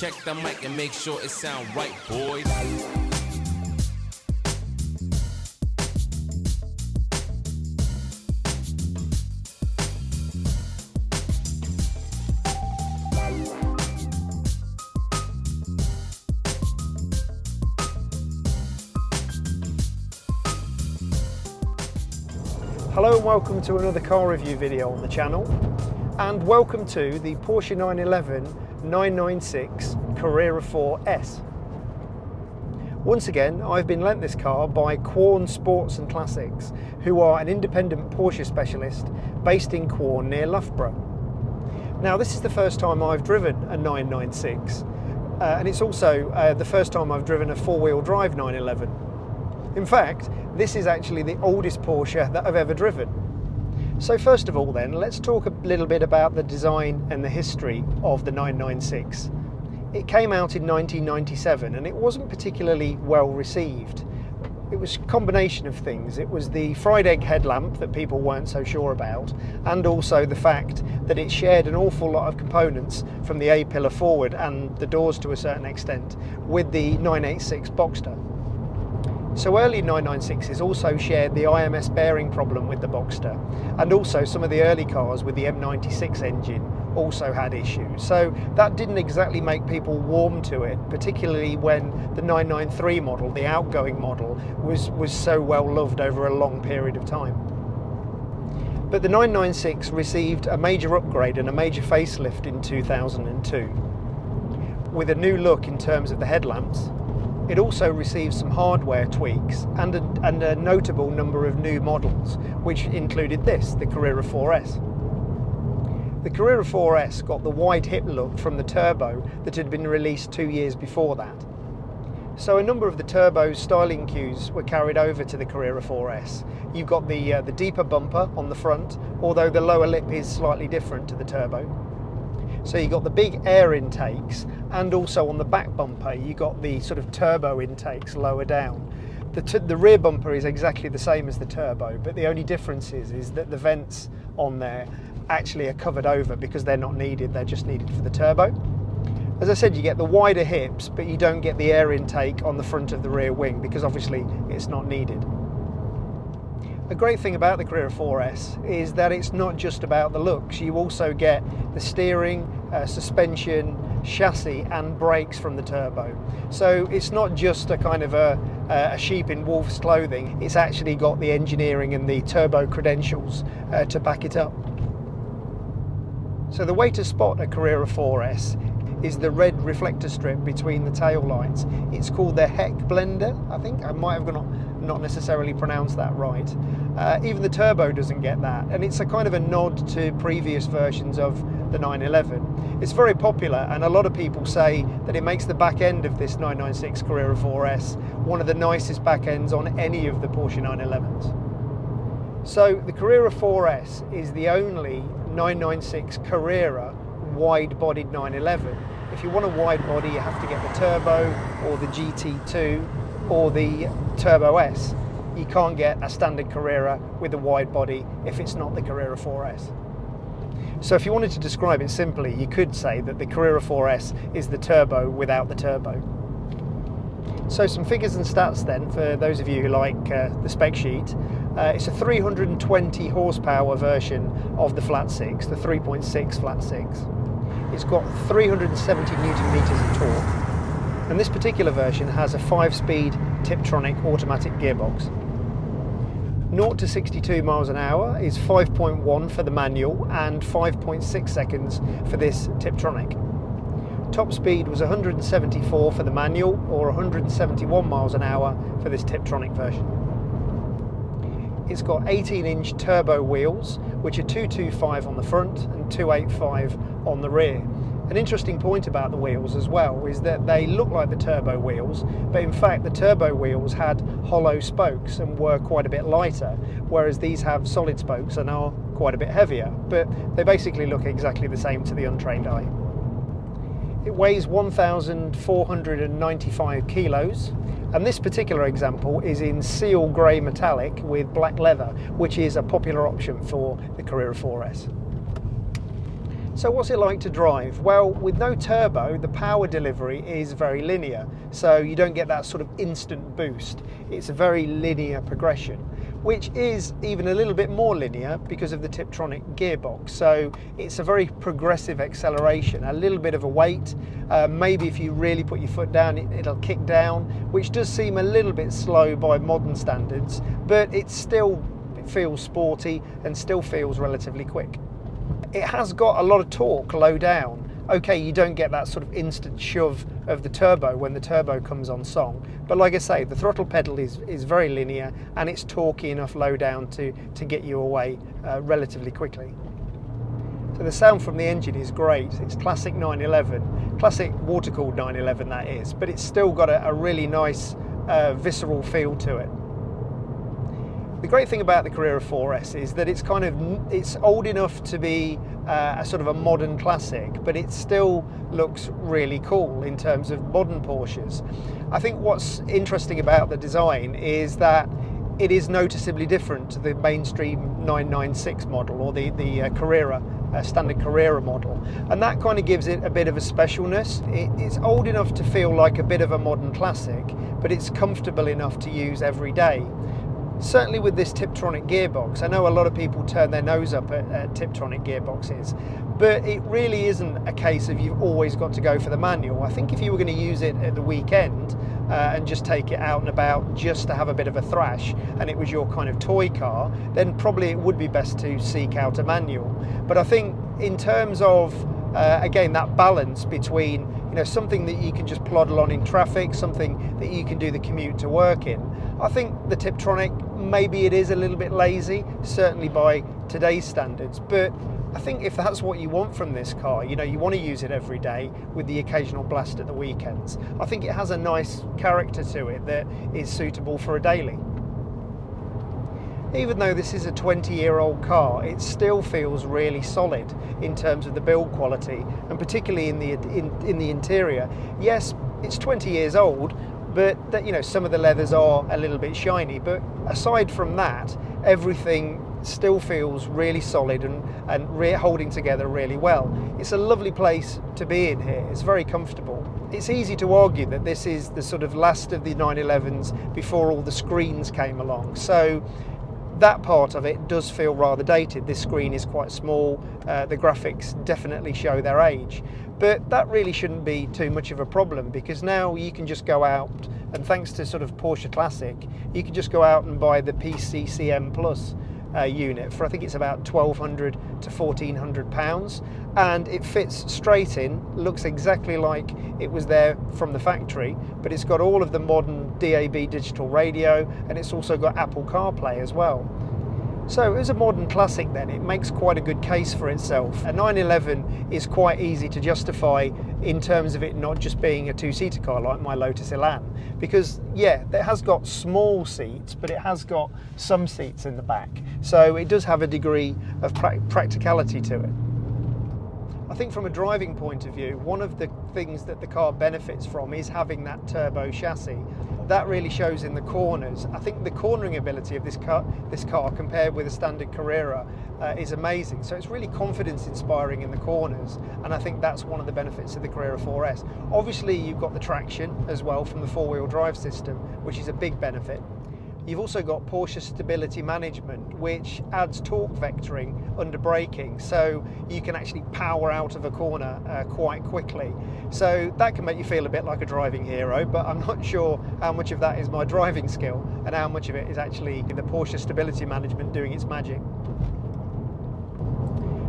Check the mic and make sure it sound right, boys. Hello and welcome to another car review video on the channel, and welcome to the Porsche 911 996 Carrera 4S. Once again, I've been lent this car by Quorn Sports and Classics, who are an independent Porsche specialist based in Quorn near Loughborough. Now, this is the first time I've driven a 996, and it's also the first time I've driven a four-wheel drive 911. In fact, this is actually the oldest Porsche that I've ever driven. So first of all then, let's talk a little bit about the design and the history of the 996. It came out in 1997 and it wasn't particularly well received. It was a combination of things. It was the fried egg headlamp that people weren't so sure about, and also the fact that it shared an awful lot of components from the A-pillar forward and the doors to a certain extent with the 986 Boxster. So early 996s also shared the IMS bearing problem with the Boxster, and also some of the early cars with the M96 engine also had issues. So that didn't exactly make people warm to it, particularly when the 993 model, the outgoing model, was so well loved over a long period of time. But the 996 received a major upgrade and a major facelift in 2002, with a new look in terms of the headlamps. It also received some hardware tweaks and a notable number of new models, which included this, the Carrera 4S. The Carrera 4S got the wide hip look from the turbo that had been released 2 years before that. So a number of the turbo styling cues were carried over to the Carrera 4S. You've got the deeper bumper on the front, although the lower lip is slightly different to the turbo. So you got the big air intakes, and also on the back bumper you got the sort of turbo intakes lower down. The rear bumper is exactly the same as the turbo, but the only difference is that the vents on there actually are covered over because they're not needed, they're just needed for the turbo. As I said, you get the wider hips, but you don't get the air intake on the front of the rear wing because obviously it's not needed. A great thing about the Carrera 4S is that it's not just about the looks. You also get the steering, suspension, chassis and brakes from the turbo. So it's not just a kind of a sheep in wolf's clothing. It's actually got the engineering and the turbo credentials to back it up. So the way to spot a Carrera 4S is the red reflector strip between the tail lights. It's called the Heck Blender, I think. I might have not necessarily pronounced that right. Even the turbo doesn't get that, and it's a kind of a nod to previous versions of the 911. It's very popular, and a lot of people say that it makes the back end of this 996 Carrera 4S one of the nicest back ends on any of the Porsche 911s. So the Carrera 4S is the only 996 Carrera wide-bodied 911. If you want a wide body, you have to get the turbo or the GT2 or the Turbo S. You can't get a standard Carrera with a wide body if it's not the Carrera 4S. So if you wanted to describe it simply, you could say that the Carrera 4S is the turbo without the turbo. So some figures and stats then, for those of you who like the spec sheet. It's a 320 horsepower version of the flat six, the 3.6 flat six. It's got 370 newton meters of torque, and this particular version has a 5-speed Tiptronic automatic gearbox. 0 to 62 miles an hour is 5.1 for the manual and 5.6 seconds for this Tiptronic. Top speed was 174 for the manual, or 171 miles an hour for this Tiptronic version. It's got 18-inch turbo wheels, which are 225 on the front and 285 on the rear. An interesting point about the wheels as well is that they look like the turbo wheels, but in fact the turbo wheels had hollow spokes and were quite a bit lighter, whereas these have solid spokes and are quite a bit heavier, but they basically look exactly the same to the untrained eye. It weighs 1,495 kilos, and this particular example is in seal grey metallic with black leather, which is a popular option for the Carrera 4S. So what's it like to drive? Well, with no turbo, the power delivery is very linear, so you don't get that sort of instant boost. It's a very linear progression, which is even a little bit more linear because of the Tiptronic gearbox. So it's a very progressive acceleration, a little bit of a weight. Maybe if you really put your foot down, it'll kick down, which does seem a little bit slow by modern standards, but it feels sporty and still feels relatively quick. It has got a lot of torque low down. Okay, you don't get that sort of instant shove of the turbo when the turbo comes on song, but like I say, the throttle pedal is very linear and it's torquey enough low down to get you away relatively quickly. So the sound from the engine is great. It's classic 911, classic water-cooled 911 that is, but it's still got a really nice visceral feel to it. The great thing about the Carrera 4S is that it's old enough to be a sort of a modern classic, but it still looks really cool in terms of modern Porsches. I think what's interesting about the design is that it is noticeably different to the mainstream 996 model or the Carrera, standard Carrera model, and that kind of gives it a bit of a specialness. It's old enough to feel like a bit of a modern classic, but it's comfortable enough to use every day. Certainly with this Tiptronic gearbox, I know a lot of people turn their nose up at Tiptronic gearboxes, but it really isn't a case of you've always got to go for the manual. I think if you were going to use it at the weekend and just take it out and about just to have a bit of a thrash, and it was your kind of toy car, then probably it would be best to seek out a manual. But I think in terms of again, that balance between something that you can just plod along in traffic, something that you can do the commute to work in. I think the Tiptronic, maybe it is a little bit lazy, certainly by today's standards, but I think if that's what you want from this car, you want to use it every day with the occasional blast at the weekends, I think it has a nice character to it that is suitable for a daily. Even though this is a 20-year-old car, it still feels really solid in terms of the build quality, and particularly in the interior. Yes, it's 20 years old, but some of the leathers are a little bit shiny. But aside from that, everything still feels really solid and holding together really well. It's a lovely place to be in here. It's very comfortable. It's easy to argue that this is the sort of last of the 911s before all the screens came along. So that part of it does feel rather dated. This screen is quite small, the graphics definitely show their age, but that really shouldn't be too much of a problem, because now you can just go out, and thanks to sort of Porsche Classic, you can just go out and buy the PCCM Plus unit for, I think it's about £1,200 to £1,400, and it fits straight in, looks exactly like it was there from the factory, but it's got all of the modern DAB digital radio, and it's also got Apple CarPlay as well. So as a modern classic then, it makes quite a good case for itself. A 911 is quite easy to justify in terms of it not just being a two-seater car like my Lotus Elan, because yeah, it has got small seats, but it has got some seats in the back, so it does have a degree of practicality to it. I think from a driving point of view, one of the things that the car benefits from is having that turbo chassis. That really shows in the corners. I think the cornering ability of this car compared with a standard Carrera is amazing. So it's really confidence inspiring in the corners, and I think that's one of the benefits of the Carrera 4S. Obviously you've got the traction as well from the four-wheel drive system, which is a big benefit. You've also got Porsche stability management, which adds torque vectoring under braking, so you can actually power out of a corner quite quickly. So that can make you feel a bit like a driving hero, but I'm not sure how much of that is my driving skill and how much of it is actually the Porsche stability management doing its magic.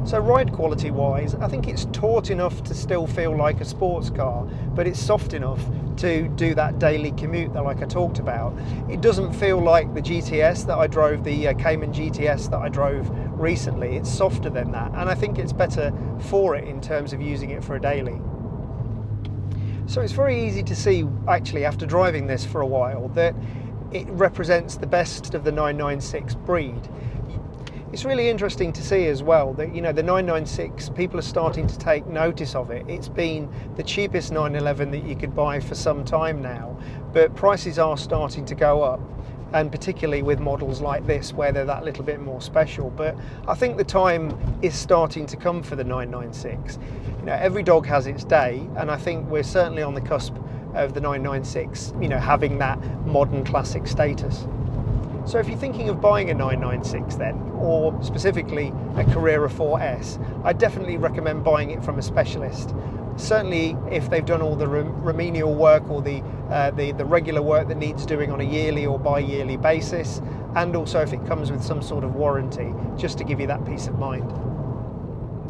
So ride quality wise, I think it's taut enough to still feel like a sports car, but it's soft enough to do that daily commute that like I talked about. It doesn't feel like the GTS that I drove, the Cayman GTS that I drove recently. It's softer than that, and I think it's better for it in terms of using it for a daily. So it's very easy to see, actually, after driving this for a while, that it represents the best of the 996 breed. It's really interesting to see as well that, the 996, people are starting to take notice of it. It's been the cheapest 911 that you could buy for some time now, but prices are starting to go up. and particularly with models like this where they're that little bit more special. But I think the time is starting to come for the 996. You know, every dog has its day, and I think we're certainly on the cusp of the 996, you know, having that modern classic status. So if you're thinking of buying a 996 then, or specifically a Carrera 4S, I definitely recommend buying it from a specialist. Certainly if they've done all the remedial work or the regular work that needs doing on a yearly or bi-yearly basis, and also if it comes with some sort of warranty, just to give you that peace of mind.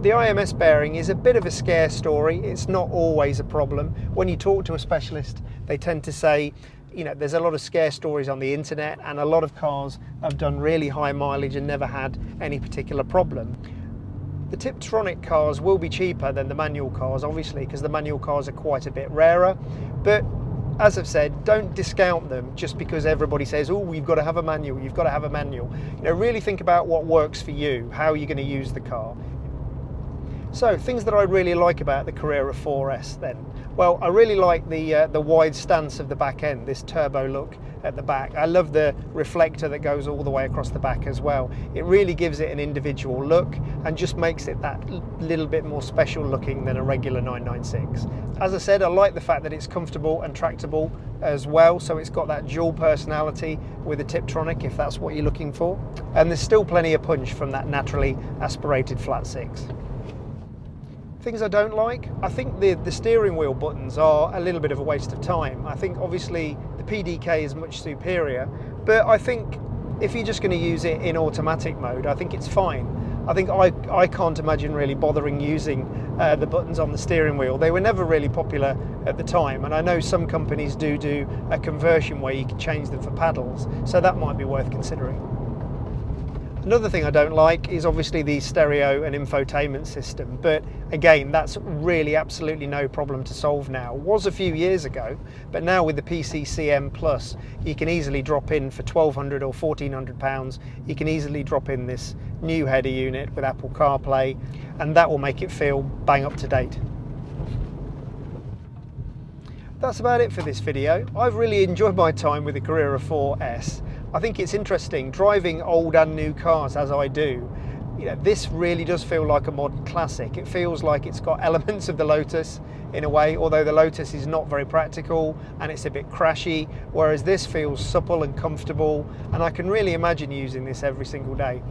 The IMS bearing is a bit of a scare story. It's not always a problem. When you talk to a specialist, they tend to say, you know, there's a lot of scare stories on the internet, and a lot of cars have done really high mileage and never had any particular problem. The Tiptronic cars will be cheaper than the manual cars, obviously, because the manual cars are quite a bit rarer. But as I've said, don't discount them just because everybody says, oh, you've got to have a manual, you've got to have a manual. You know, really think about what works for you, how you're going to use the car. So, things that I really like about the Carrera 4S then. Well, I really like the wide stance of the back end, this turbo look at the back. I love the reflector that goes all the way across the back as well. It really gives it an individual look and just makes it that little bit more special looking than a regular 996. As I said, I like the fact that it's comfortable and tractable as well, so it's got that dual personality with the Tiptronic if that's what you're looking for. And there's still plenty of punch from that naturally aspirated flat six. Things I don't like, I think the steering wheel buttons are a little bit of a waste of time. I think obviously the PDK is much superior, but I think if you're just going to use it in automatic mode, I think it's fine. I think I can't imagine really bothering using the buttons on the steering wheel. They were never really popular at the time, and I know some companies do a conversion where you can change them for paddles, so that might be worth considering. Another thing I don't like is obviously the stereo and infotainment system, but again, that's really absolutely no problem to solve now. It was a few years ago, but now with the PCCM Plus, you can easily drop in for £1,200 or £1,400, you can easily drop in this new header unit with Apple CarPlay, and that will make it feel bang up to date. That's about it for this video. I've really enjoyed my time with the Carrera 4S. I think it's interesting driving old and new cars as I do. You know, this really does feel like a modern classic. It feels like it's got elements of the Lotus in a way, although the Lotus is not very practical and it's a bit crashy, whereas this feels supple and comfortable, and I can really imagine using this every single day.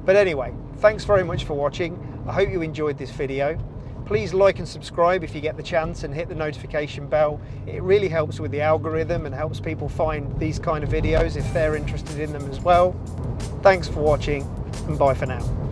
But anyway, thanks very much for watching. I hope you enjoyed this video. Please like and subscribe if you get the chance, and hit the notification bell. It really helps with the algorithm and helps people find these kind of videos if they're interested in them as well. Thanks for watching, and bye for now.